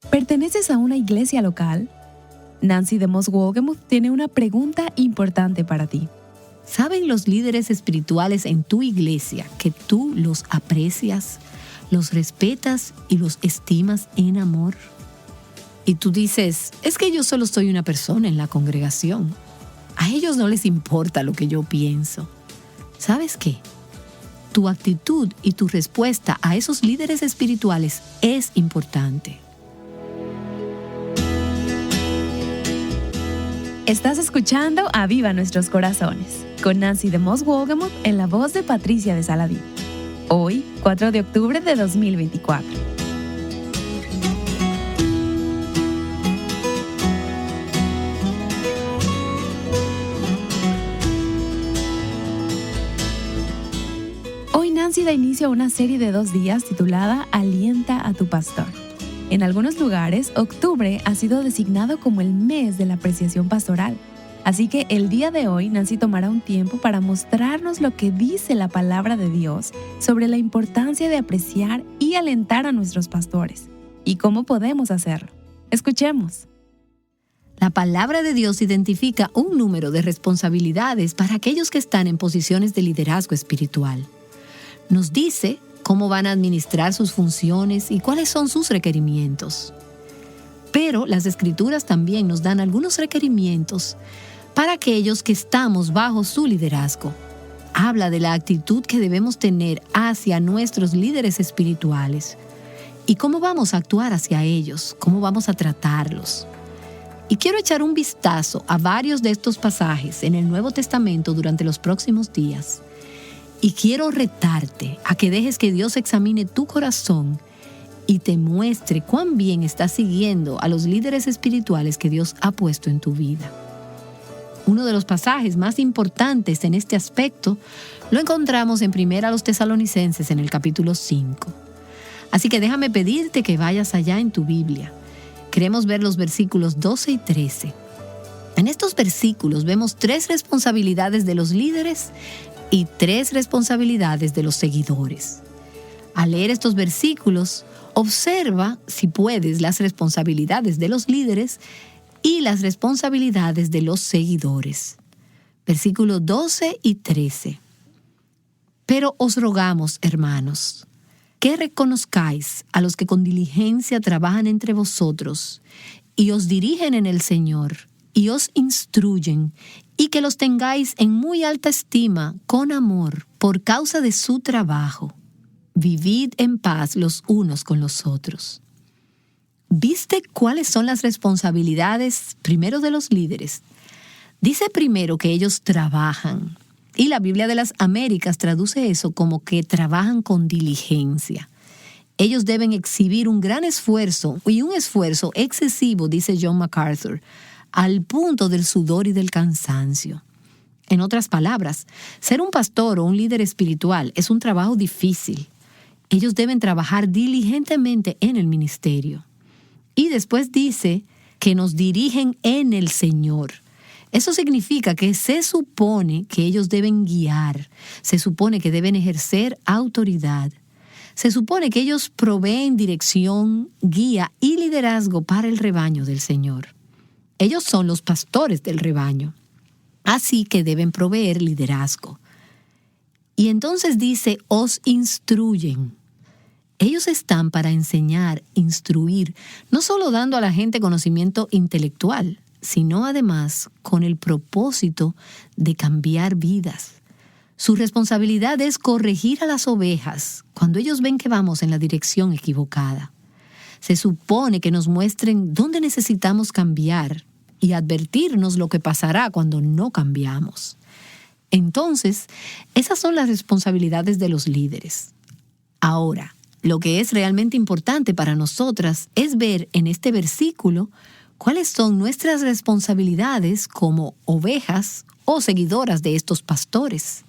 ¿Perteneces a una iglesia local? Nancy DeMoss Wolgemuth tiene una pregunta importante para ti. ¿Saben los líderes espirituales en tu iglesia que tú los aprecias, los respetas y los estimas en amor? Y tú dices, es que yo solo soy una persona en la congregación. A ellos no les importa lo que yo pienso. ¿Sabes qué? Tu actitud y tu respuesta a esos líderes espirituales es importante. Estás escuchando Aviva Nuestros Corazones, con Nancy DeMoss Wolgemuth en la voz de Patricia de Saladí. Hoy, 4 de octubre de 2024. Hoy Nancy da inicio a una serie de 2 días titulada Alienta a tu pastor. En algunos lugares, octubre ha sido designado como el mes de la apreciación pastoral. Así que el día de hoy, Nancy tomará un tiempo para mostrarnos lo que dice la palabra de Dios sobre la importancia de apreciar y alentar a nuestros pastores. ¿Y cómo podemos hacerlo? Escuchemos. La palabra de Dios identifica un número de responsabilidades para aquellos que están en posiciones de liderazgo espiritual. Nos dice cómo van a administrar sus funciones y cuáles son sus requerimientos. Pero las Escrituras también nos dan algunos requerimientos para aquellos que estamos bajo su liderazgo. Habla de la actitud que debemos tener hacia nuestros líderes espirituales y cómo vamos a actuar hacia ellos, cómo vamos a tratarlos. Y quiero echar un vistazo a varios de estos pasajes en el Nuevo Testamento durante los próximos días. Y quiero retarte a que dejes que Dios examine tu corazón y te muestre cuán bien estás siguiendo a los líderes espirituales que Dios ha puesto en tu vida. Uno de los pasajes más importantes en este aspecto lo encontramos en 1 Tesalonicenses en el capítulo 5. Así que déjame pedirte que vayas allá en tu Biblia. Queremos ver los versículos 12 y 13. En estos versículos vemos 3 responsabilidades de los líderes y 3 responsabilidades de los seguidores. Al leer estos versículos, observa, si puedes, las responsabilidades de los líderes y las responsabilidades de los seguidores. Versículos 12 y 13. Pero os rogamos, hermanos, que reconozcáis a los que con diligencia trabajan entre vosotros y os dirigen en el Señor y os instruyen, y que los tengáis en muy alta estima con amor por causa de su trabajo. Vivid en paz los unos con los otros. ¿Viste cuáles son las responsabilidades primero de los líderes? Dice primero que ellos trabajan, y la Biblia de las Américas traduce eso como que trabajan con diligencia. Ellos deben exhibir un gran esfuerzo, y un esfuerzo excesivo, dice John MacArthur, al punto del sudor y del cansancio. En otras palabras, ser un pastor o un líder espiritual es un trabajo difícil. Ellos deben trabajar diligentemente en el ministerio. Y después dice que nos dirigen en el Señor. Eso significa que se supone que ellos deben guiar, se supone que deben ejercer autoridad, se supone que ellos proveen dirección, guía y liderazgo para el rebaño del Señor. Ellos son los pastores del rebaño, así que deben proveer liderazgo. Y entonces dice, os instruyen. Ellos están para enseñar, instruir, no solo dando a la gente conocimiento intelectual, sino además con el propósito de cambiar vidas. Su responsabilidad es corregir a las ovejas cuando ellos ven que vamos en la dirección equivocada. Se supone que nos muestren dónde necesitamos cambiar y advertirnos lo que pasará cuando no cambiamos. Entonces, esas son las responsabilidades de los líderes. Ahora, lo que es realmente importante para nosotras es ver en este versículo cuáles son nuestras responsabilidades como ovejas o seguidoras de estos pastores.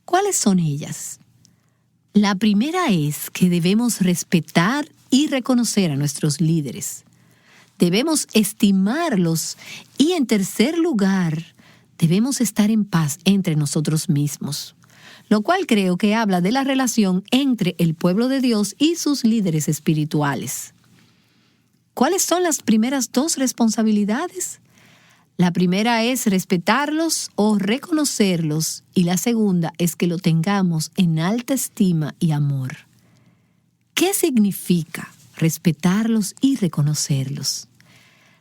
¿Cuáles son ellas? La primera es que debemos respetar y reconocer a nuestros líderes. Debemos estimarlos y, en tercer lugar, debemos estar en paz entre nosotros mismos, lo cual creo que habla de la relación entre el pueblo de Dios y sus líderes espirituales. ¿Cuáles son las primeras dos responsabilidades? La primera es respetarlos o reconocerlos, y la segunda es que lo tengamos en alta estima y amor. ¿Qué significa respetarlos y reconocerlos?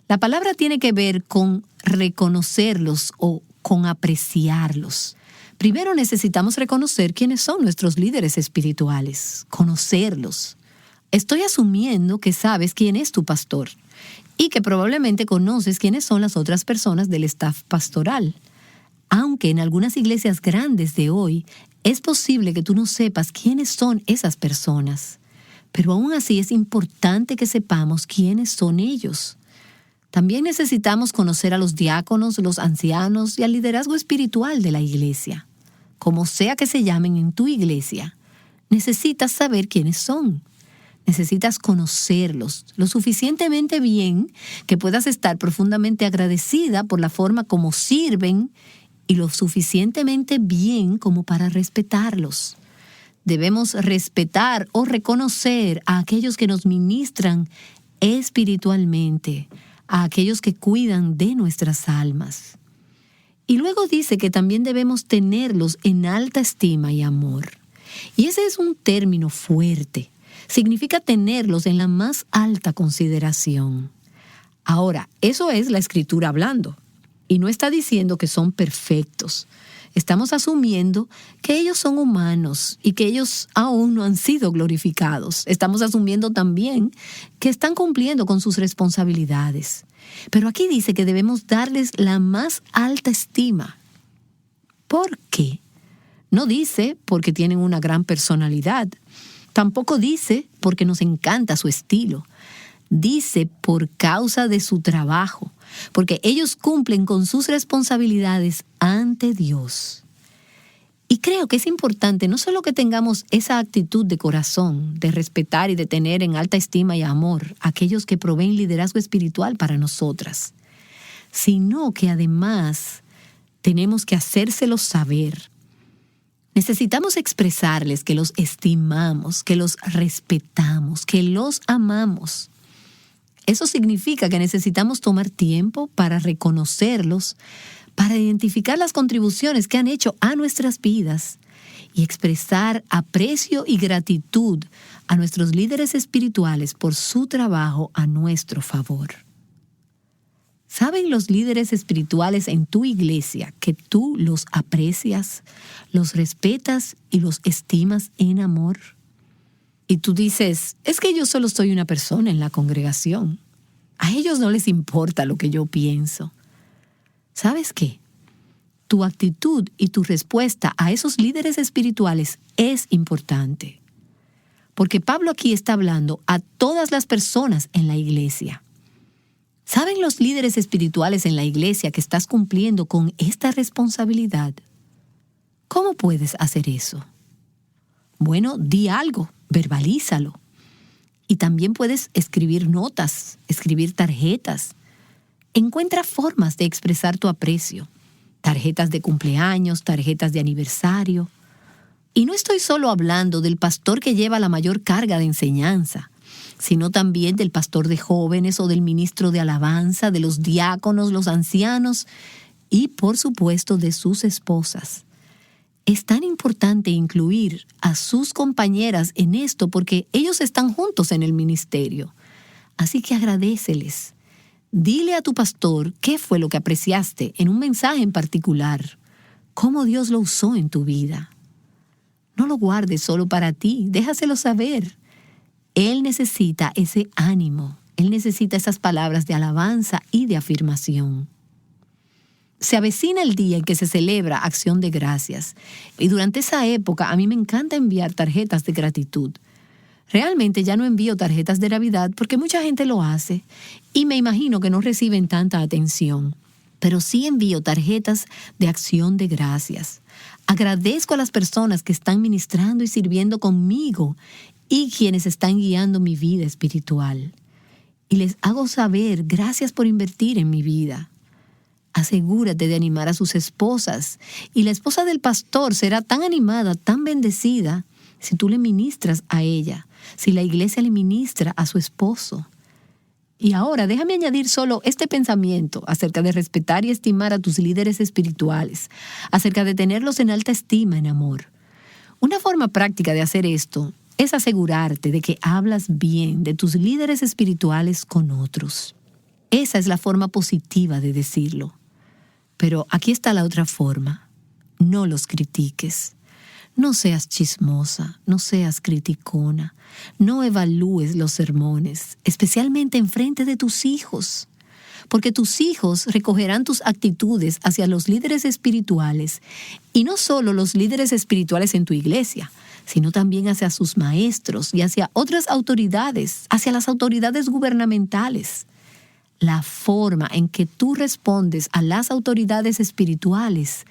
La palabra tiene que ver con reconocerlos o con apreciarlos. Primero necesitamos reconocer quiénes son nuestros líderes espirituales, conocerlos. Estoy asumiendo que sabes quién es tu pastor y que probablemente conoces quiénes son las otras personas del staff pastoral. Aunque en algunas iglesias grandes de hoy es posible que tú no sepas quiénes son esas personas, pero aún así es importante que sepamos quiénes son ellos. También necesitamos conocer a los diáconos, los ancianos y al liderazgo espiritual de la iglesia. Como sea que se llamen en tu iglesia, necesitas saber quiénes son. Necesitas conocerlos lo suficientemente bien que puedas estar profundamente agradecida por la forma como sirven y lo suficientemente bien como para respetarlos. Debemos respetar o reconocer a aquellos que nos ministran espiritualmente, a aquellos que cuidan de nuestras almas. Y luego dice que también debemos tenerlos en alta estima y amor. Y ese es un término fuerte. Significa tenerlos en la más alta consideración. Ahora, eso es la Escritura hablando. Y no está diciendo que son perfectos. Estamos asumiendo que ellos son humanos y que ellos aún no han sido glorificados. Estamos asumiendo también que están cumpliendo con sus responsabilidades. Pero aquí dice que debemos darles la más alta estima. ¿Por qué? No dice porque tienen una gran personalidad. Tampoco dice porque nos encanta su estilo. Dice por causa de su trabajo, porque ellos cumplen con sus responsabilidades ante Dios. Y creo que es importante no solo que tengamos esa actitud de corazón, de respetar y de tener en alta estima y amor a aquellos que proveen liderazgo espiritual para nosotras, sino que además tenemos que hacérselos saber. Necesitamos expresarles que los estimamos, que los respetamos, que los amamos. Eso significa que necesitamos tomar tiempo para reconocerlos, para identificar las contribuciones que han hecho a nuestras vidas y expresar aprecio y gratitud a nuestros líderes espirituales por su trabajo a nuestro favor. ¿Saben los líderes espirituales en tu iglesia que tú los aprecias, los respetas y los estimas en amor? Y tú dices, es que yo solo soy una persona en la congregación. A ellos no les importa lo que yo pienso. ¿Sabes qué? Tu actitud y tu respuesta a esos líderes espirituales es importante. Porque Pablo aquí está hablando a todas las personas en la iglesia. ¿Saben los líderes espirituales en la iglesia que estás cumpliendo con esta responsabilidad? ¿Cómo puedes hacer eso? Bueno, di algo, verbalízalo. Y también puedes escribir notas, escribir tarjetas. Encuentra formas de expresar tu aprecio. Tarjetas de cumpleaños, tarjetas de aniversario. Y no estoy solo hablando del pastor que lleva la mayor carga de enseñanza, sino también del pastor de jóvenes o del ministro de alabanza, de los diáconos, los ancianos y, por supuesto, de sus esposas. Es tan importante incluir a sus compañeras en esto porque ellos están juntos en el ministerio. Así que agradéceles. Dile a tu pastor qué fue lo que apreciaste en un mensaje en particular, cómo Dios lo usó en tu vida. No lo guardes solo para ti, déjaselo saber. Él necesita ese ánimo, él necesita esas palabras de alabanza y de afirmación. Se avecina el día en que se celebra Acción de Gracias y durante esa época a mí me encanta enviar tarjetas de gratitud. Realmente ya no envío tarjetas de Navidad porque mucha gente lo hace y me imagino que no reciben tanta atención. Pero sí envío tarjetas de Acción de Gracias. Agradezco a las personas que están ministrando y sirviendo conmigo y quienes están guiando mi vida espiritual. Y les hago saber, gracias por invertir en mi vida. Asegúrate de animar a sus esposas y la esposa del pastor será tan animada, tan bendecida si tú le ministras a ella, si la iglesia le ministra a su esposo. Y ahora déjame añadir solo este pensamiento acerca de respetar y estimar a tus líderes espirituales, acerca de tenerlos en alta estima, en amor. Una forma práctica de hacer esto es asegurarte de que hablas bien de tus líderes espirituales con otros. Esa es la forma positiva de decirlo. Pero aquí está la otra forma. No los critiques. No seas chismosa, no seas criticona, no evalúes los sermones, especialmente en frente de tus hijos, porque tus hijos recogerán tus actitudes hacia los líderes espirituales, y no solo los líderes espirituales en tu iglesia, sino también hacia sus maestros y hacia otras autoridades, hacia las autoridades gubernamentales. La forma en que tú respondes a las autoridades espirituales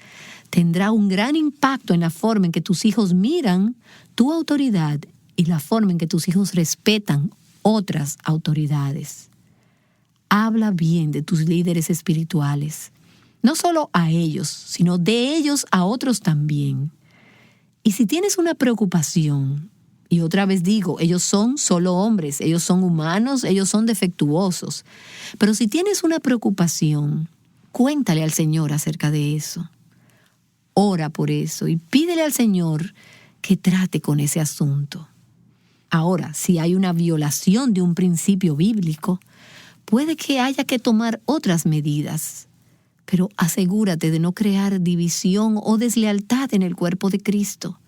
tendrá un gran impacto en la forma en que tus hijos miran tu autoridad y la forma en que tus hijos respetan otras autoridades. Habla bien de tus líderes espirituales, no solo a ellos, sino de ellos a otros también. Y si tienes una preocupación, y otra vez digo, ellos son solo hombres, ellos son humanos, ellos son defectuosos, pero si tienes una preocupación, cuéntale al Señor acerca de eso. Ora por eso y pídele al Señor que trate con ese asunto. Ahora, si hay una violación de un principio bíblico, puede que haya que tomar otras medidas, pero asegúrate de no crear división o deslealtad en el cuerpo de Cristo,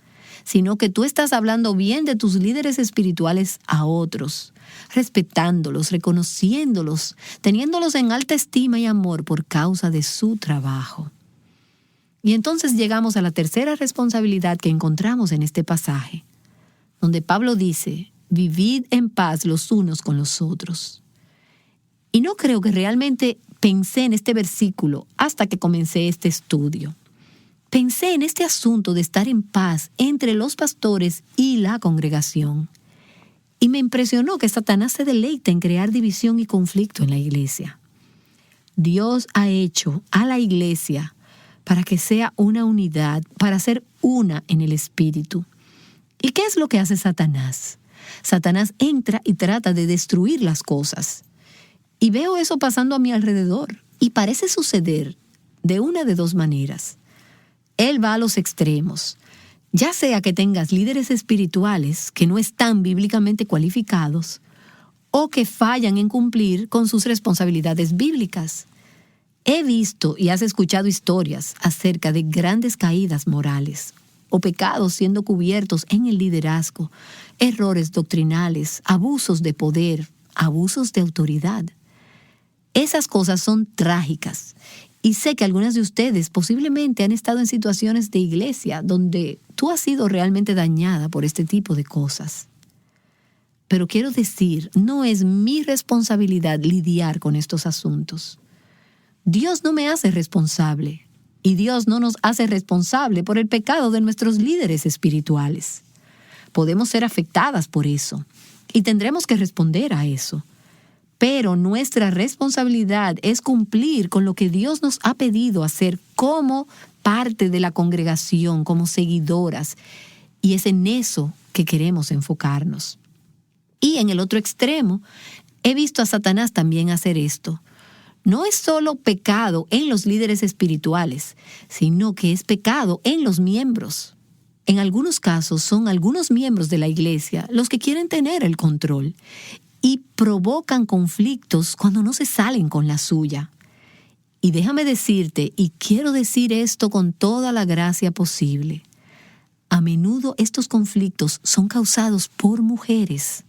sino que tú estás hablando bien de tus líderes espirituales a otros, respetándolos, reconociéndolos, teniéndolos en alta estima y amor por causa de su trabajo. Y entonces llegamos a la tercera responsabilidad que encontramos en este pasaje, donde Pablo dice, vivid en paz los unos con los otros. Y no creo que realmente pensé en este versículo hasta que comencé este estudio. Pensé en este asunto de estar en paz entre los pastores y la congregación. Y me impresionó que Satanás se deleita en crear división y conflicto en la iglesia. Dios ha hecho a la iglesia para que sea una unidad, para ser una en el Espíritu. ¿Y qué es lo que hace Satanás? Satanás entra y trata de destruir las cosas. Y veo eso pasando a mi alrededor. Y parece suceder de una de dos maneras. Él va a los extremos. Ya sea que tengas líderes espirituales que no están bíblicamente cualificados o que fallan en cumplir con sus responsabilidades bíblicas. He visto y has escuchado historias acerca de grandes caídas morales o pecados siendo cubiertos en el liderazgo, errores doctrinales, abusos de poder, abusos de autoridad. Esas cosas son trágicas y sé que algunas de ustedes posiblemente han estado en situaciones de iglesia donde tú has sido realmente dañada por este tipo de cosas. Pero quiero decir, no es mi responsabilidad lidiar con estos asuntos. Dios no me hace responsable y Dios no nos hace responsable por el pecado de nuestros líderes espirituales. Podemos ser afectadas por eso y tendremos que responder a eso. Pero nuestra responsabilidad es cumplir con lo que Dios nos ha pedido hacer como parte de la congregación, como seguidoras. Y es en eso que queremos enfocarnos. Y en el otro extremo, he visto a Satanás también hacer esto. No es solo pecado en los líderes espirituales, sino que es pecado en los miembros. En algunos casos son algunos miembros de la iglesia los que quieren tener el control y provocan conflictos cuando no se salen con la suya. Y déjame decirte, y quiero decir esto con toda la gracia posible, a menudo estos conflictos son causados por mujeres.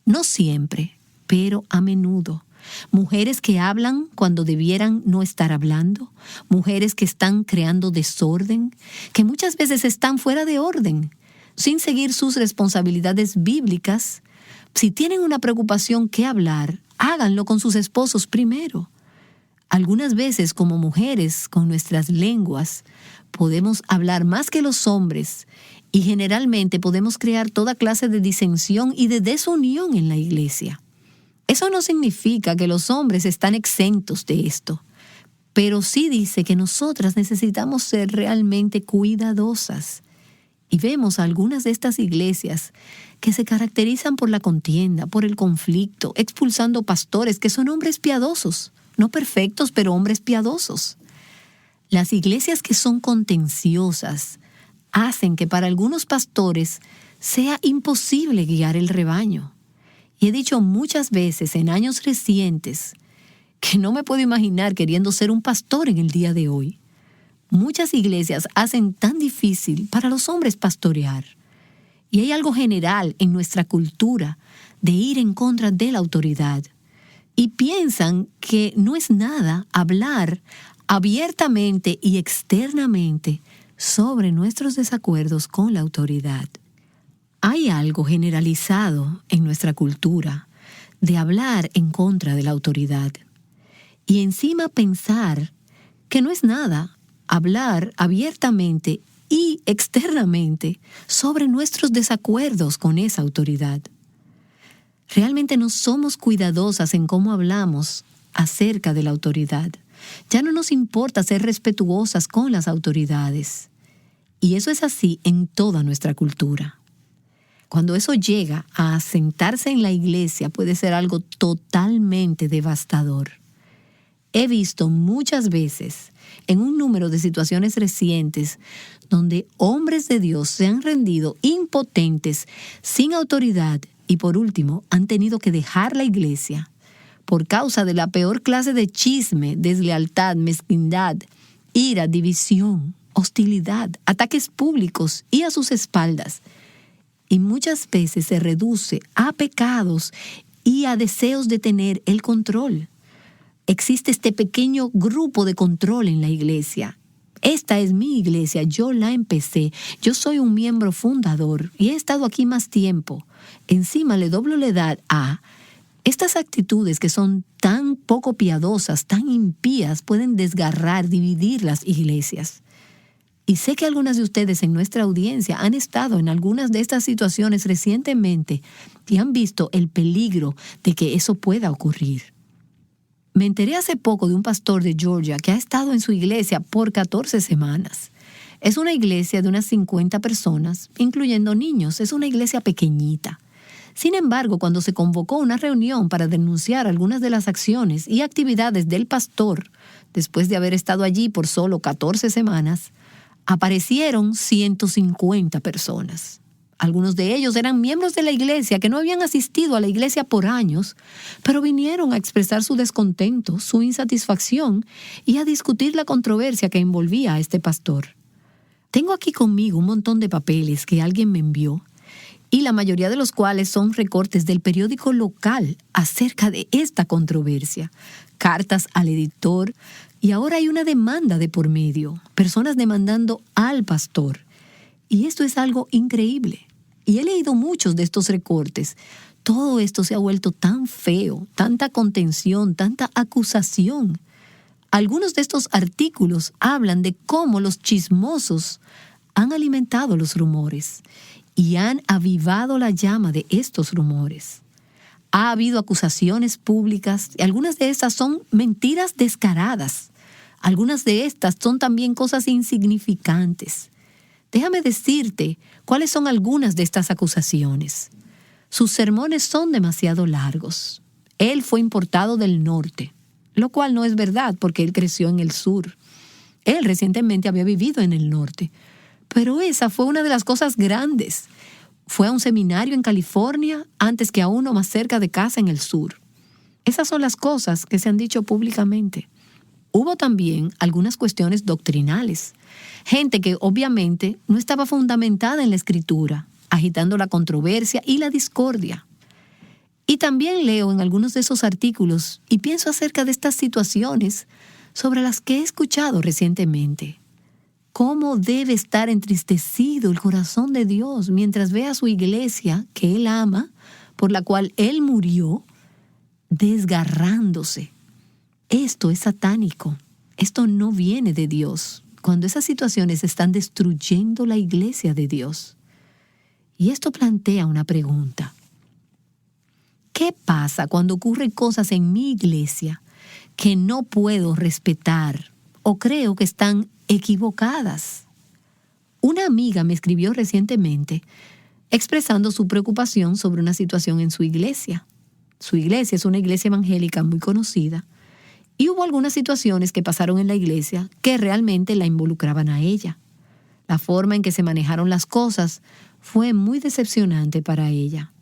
No siempre, pero a menudo. Mujeres que hablan cuando debieran no estar hablando, mujeres que están creando desorden, que muchas veces están fuera de orden, sin seguir sus responsabilidades bíblicas. Si tienen una preocupación que hablar, háganlo con sus esposos primero. Algunas veces, como mujeres, con nuestras lenguas, podemos hablar más que los hombres y generalmente podemos crear toda clase de disensión y de desunión en la iglesia. Eso no significa que los hombres están exentos de esto, pero sí dice que nosotras necesitamos ser realmente cuidadosas Y vemos a algunas de estas iglesias que se caracterizan por la contienda, por el conflicto, expulsando pastores que son hombres piadosos, no perfectos, pero hombres piadosos. Las iglesias que son contenciosas hacen que para algunos pastores sea imposible guiar el rebaño. Y he dicho muchas veces en años recientes que no me puedo imaginar queriendo ser un pastor en el día de hoy. Muchas iglesias hacen tan difícil para los hombres pastorear. Y hay algo general en nuestra cultura de ir en contra de la autoridad. Y piensan que no es nada hablar abiertamente y externamente sobre nuestros desacuerdos con la autoridad. Hay algo generalizado en nuestra cultura de hablar en contra de la autoridad. Y encima pensar que no es nada hablar abiertamente y externamente sobre nuestros desacuerdos con esa autoridad. Realmente no somos cuidadosas en cómo hablamos acerca de la autoridad. Ya no nos importa ser respetuosas con las autoridades. Y eso es así en toda nuestra cultura. Cuando eso llega a asentarse en la iglesia, puede ser algo totalmente devastador. He visto muchas veces en un número de situaciones recientes donde hombres de Dios se han rendido impotentes, sin autoridad, y por último han tenido que dejar la iglesia por causa de la peor clase de chisme, deslealtad, mezquindad, ira, división, hostilidad, ataques públicos y a sus espaldas. Y muchas veces se reduce a pecados y a deseos de tener el control. Existe este pequeño grupo de control en la iglesia. Esta es mi iglesia, yo la empecé, yo soy un miembro fundador y he estado aquí más tiempo. Encima le doblo la edad a... Estas actitudes que son tan poco piadosas, tan impías, pueden desgarrar, dividir las iglesias. Y sé que algunas de ustedes en nuestra audiencia han estado en algunas de estas situaciones recientemente y han visto el peligro de que eso pueda ocurrir. Me enteré hace poco de un pastor de Georgia que ha estado en su iglesia por 14 semanas. Es una iglesia de unas 50 personas, incluyendo niños. Es una iglesia pequeñita. Sin embargo, cuando se convocó una reunión para denunciar algunas de las acciones y actividades del pastor, después de haber estado allí por solo 14 semanas, aparecieron 150 personas. Algunos de ellos eran miembros de la iglesia que no habían asistido a la iglesia por años, pero vinieron a expresar su descontento, su insatisfacción y a discutir la controversia que envolvía a este pastor. Tengo aquí conmigo un montón de papeles que alguien me envió y la mayoría de los cuales son recortes del periódico local acerca de esta controversia, cartas al editor, y ahora hay una demanda de por medio, personas demandando al pastor. Y esto es algo increíble. Y he leído muchos de estos recortes. Todo esto se ha vuelto tan feo, tanta contención, tanta acusación. Algunos de estos artículos hablan de cómo los chismosos han alimentado los rumores y han avivado la llama de estos rumores. Ha habido acusaciones públicas y algunas de estas son mentiras descaradas. Algunas de estas son también cosas insignificantes. Déjame decirte cuáles son algunas de estas acusaciones. Sus sermones son demasiado largos. Él fue importado del norte, lo cual no es verdad porque él creció en el sur. Él recientemente había vivido en el norte. Pero esa fue una de las cosas grandes. Fue a un seminario en California antes que a uno más cerca de casa en el sur. Esas son las cosas que se han dicho públicamente. Hubo también algunas cuestiones doctrinales. Gente que obviamente no estaba fundamentada en la Escritura, agitando la controversia y la discordia. Y también leo en algunos de esos artículos y pienso acerca de estas situaciones sobre las que he escuchado recientemente. ¿Cómo debe estar entristecido el corazón de Dios mientras ve a su iglesia que Él ama, por la cual Él murió, desgarrándose? Esto es satánico. Esto no viene de Dios. Cuando esas situaciones están destruyendo la iglesia de Dios. Y esto plantea una pregunta. ¿Qué pasa cuando ocurren cosas en mi iglesia que no puedo respetar o creo que están equivocadas? Una amiga me escribió recientemente expresando su preocupación sobre una situación en su iglesia. Su iglesia es una iglesia evangélica muy conocida y hubo algunas situaciones que pasaron en la iglesia que realmente la involucraban a ella. La forma en que se manejaron las cosas fue muy decepcionante para ella.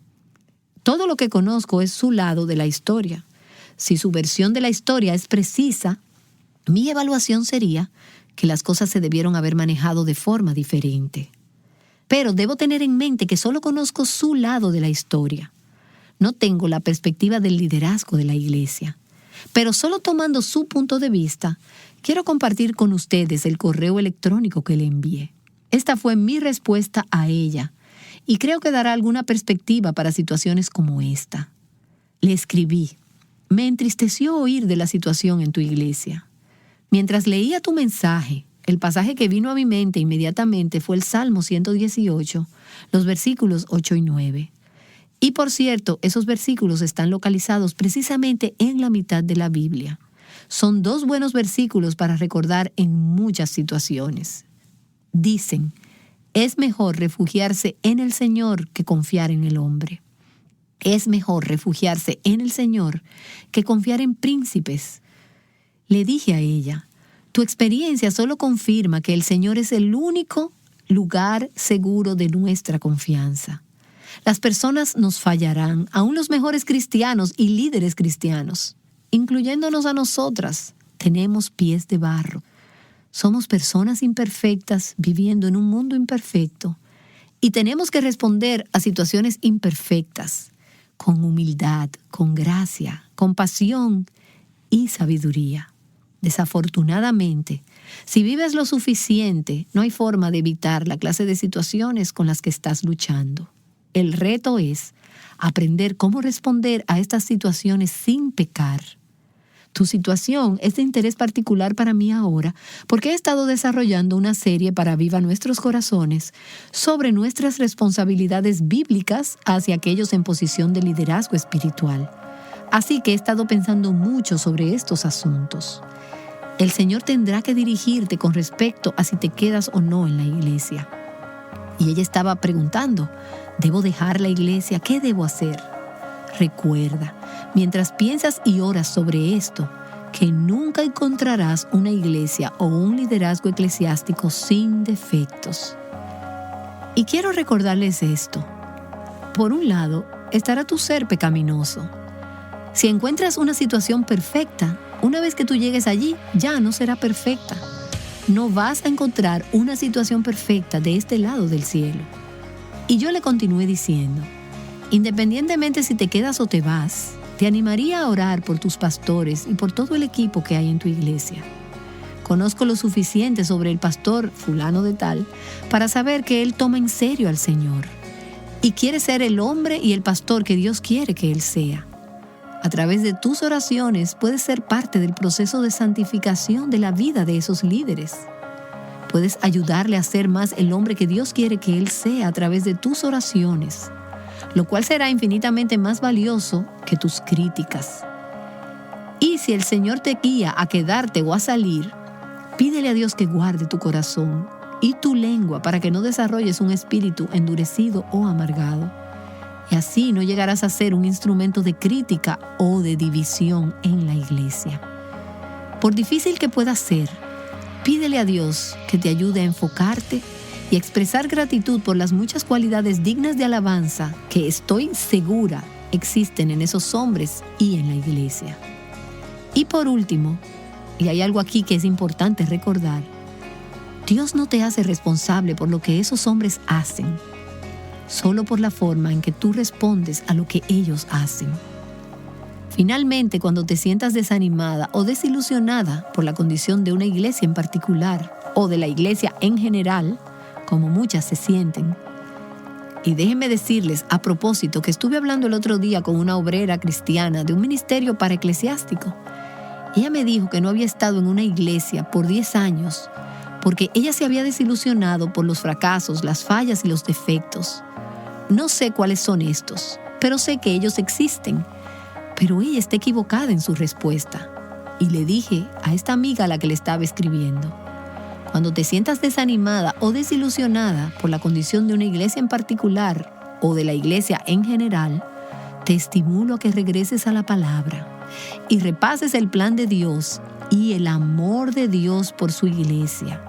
Todo lo que conozco es su lado de la historia. Si su versión de la historia es precisa, mi evaluación sería que las cosas se debieron haber manejado de forma diferente. Pero debo tener en mente que solo conozco su lado de la historia. No tengo la perspectiva del liderazgo de la iglesia. Pero solo tomando su punto de vista, quiero compartir con ustedes el correo electrónico que le envié. Esta fue mi respuesta a ella y creo que dará alguna perspectiva para situaciones como esta. Le escribí: me entristeció oír de la situación en tu iglesia. Mientras leía tu mensaje, el pasaje que vino a mi mente inmediatamente fue el Salmo 118, los versículos 8 y 9. Y por cierto, esos versículos están localizados precisamente en la mitad de la Biblia. Son 2 buenos versículos para recordar en muchas situaciones. Dicen: es mejor refugiarse en el Señor que confiar en el hombre. Es mejor refugiarse en el Señor que confiar en príncipes. Le dije a ella: tu experiencia solo confirma que el Señor es el único lugar seguro de nuestra confianza. Las personas nos fallarán, aún los mejores cristianos y líderes cristianos, incluyéndonos a nosotras. Tenemos pies de barro. Somos personas imperfectas viviendo en un mundo imperfecto y tenemos que responder a situaciones imperfectas con humildad, con gracia, compasión y sabiduría. Desafortunadamente, si vives lo suficiente, no hay forma de evitar la clase de situaciones con las que estás luchando. El reto es aprender cómo responder a estas situaciones sin pecar. Tu situación es de interés particular para mí ahora porque he estado desarrollando una serie para Aviva Nuestros Corazones sobre nuestras responsabilidades bíblicas hacia aquellos en posición de liderazgo espiritual. Así que he estado pensando mucho sobre estos asuntos. El Señor tendrá que dirigirte con respecto a si te quedas o no en la iglesia. Y ella estaba preguntando: ¿debo dejar la iglesia? ¿Qué debo hacer? Recuerda, mientras piensas y oras sobre esto, que nunca encontrarás una iglesia o un liderazgo eclesiástico sin defectos. Y quiero recordarles esto. Por un lado, estará tu ser pecaminoso. Si encuentras una situación perfecta, una vez que tú llegues allí, ya no será perfecta. No vas a encontrar una situación perfecta de este lado del cielo. Y yo le continué diciendo: independientemente si te quedas o te vas, te animaría a orar por tus pastores y por todo el equipo que hay en tu iglesia. Conozco lo suficiente sobre el pastor fulano de tal para saber que él toma en serio al Señor y quiere ser el hombre y el pastor que Dios quiere que él sea. A través de tus oraciones puedes ser parte del proceso de santificación de la vida de esos líderes. Puedes ayudarle a ser más el hombre que Dios quiere que él sea a través de tus oraciones, lo cual será infinitamente más valioso que tus críticas. Y si el Señor te guía a quedarte o a salir, pídele a Dios que guarde tu corazón y tu lengua para que no desarrolles un espíritu endurecido o amargado. Y así no llegarás a ser un instrumento de crítica o de división en la iglesia. Por difícil que pueda ser, pídele a Dios que te ayude a enfocarte y a expresar gratitud por las muchas cualidades dignas de alabanza que estoy segura existen en esos hombres y en la iglesia. Y por último, y hay algo aquí que es importante recordar, Dios no te hace responsable por lo que esos hombres hacen, solo por la forma en que tú respondes a lo que ellos hacen. Finalmente, cuando te sientas desanimada o desilusionada por la condición de una iglesia en particular o de la iglesia en general, como muchas se sienten, y déjenme decirles a propósito que estuve hablando el otro día con una obrera cristiana de un ministerio para eclesiástico. Ella me dijo que no había estado en una iglesia por 10 años porque ella se había desilusionado por los fracasos, las fallas y los defectos. No sé cuáles son estos, pero sé que ellos existen. Pero ella está equivocada en su respuesta. Y le dije a esta amiga a la que le estaba escribiendo: Cuando te sientas desanimada o desilusionada por la condición de una iglesia en particular o de la iglesia en general, te estimulo a que regreses a la palabra y repases el plan de Dios y el amor de Dios por su iglesia.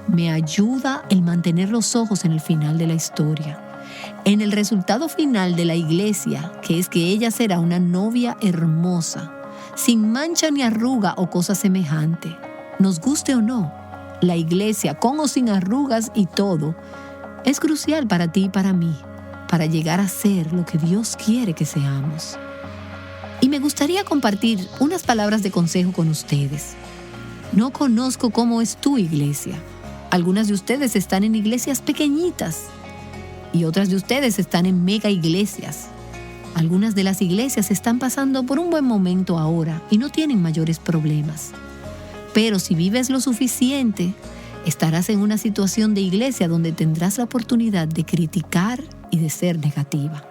Me ayuda el mantener los ojos en el final de la historia, en el resultado final de la iglesia, que es que ella será una novia hermosa, sin mancha ni arruga o cosa semejante. Nos guste o no, la iglesia, con o sin arrugas y todo, es crucial para ti y para mí, para llegar a ser lo que Dios quiere que seamos. Y me gustaría compartir unas palabras de consejo con ustedes. No conozco cómo es tu iglesia. Algunas de ustedes están en iglesias pequeñitas y otras de ustedes están en mega iglesias. Algunas de las iglesias están pasando por un buen momento ahora y no tienen mayores problemas. Pero si vives lo suficiente, estarás en una situación de iglesia donde tendrás la oportunidad de criticar y de ser negativa.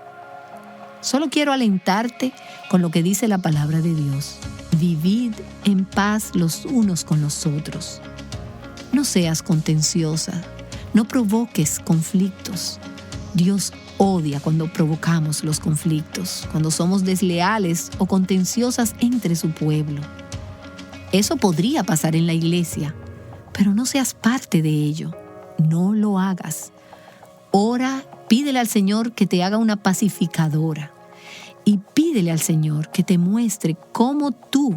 Solo quiero alentarte con lo que dice la palabra de Dios. Vivid en paz los unos con los otros. No seas contenciosa, no provoques conflictos. Dios odia cuando provocamos los conflictos, cuando somos desleales o contenciosas entre su pueblo. Eso podría pasar en la iglesia, pero no seas parte de ello. No lo hagas. Ora, pídele al Señor que te haga una pacificadora y pídele al Señor que te muestre cómo tú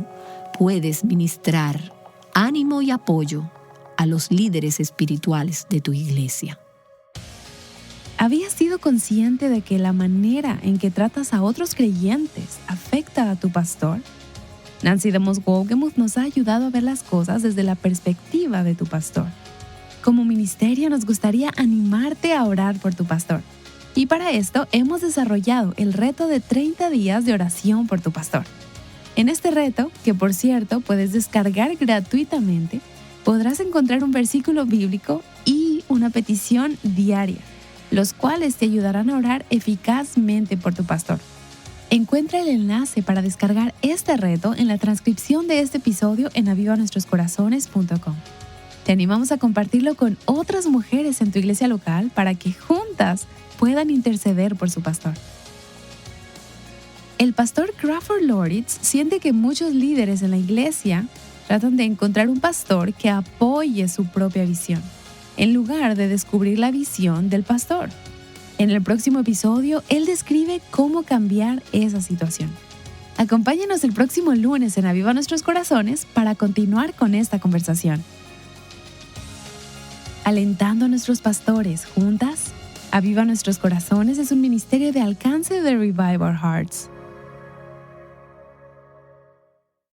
puedes ministrar ánimo y apoyo a los líderes espirituales de tu iglesia. ¿Habías sido consciente de que la manera en que tratas a otros creyentes afecta a tu pastor? Nancy DeMoss Wolgemuth nos ha ayudado a ver las cosas desde la perspectiva de tu pastor. Como ministerio nos gustaría animarte a orar por tu pastor. Y para esto hemos desarrollado el reto de 30 días de oración por tu pastor. En este reto, que por cierto puedes descargar gratuitamente, podrás encontrar un versículo bíblico y una petición diaria, los cuales te ayudarán a orar eficazmente por tu pastor. Encuentra el enlace para descargar este reto en la transcripción de este episodio en avivanuestroscorazones.com. Te animamos a compartirlo con otras mujeres en tu iglesia local para que juntas puedan interceder por su pastor. El pastor Crawford Loritz siente que muchos líderes en la iglesia tratan de encontrar un pastor que apoye su propia visión, en lugar de descubrir la visión del pastor. En el próximo episodio, él describe cómo cambiar esa situación. Acompáñanos el próximo lunes en Aviva Nuestros Corazones para continuar con esta conversación. Alentando a nuestros pastores juntas, Aviva Nuestros Corazones es un ministerio de alcance de Revive Our Hearts.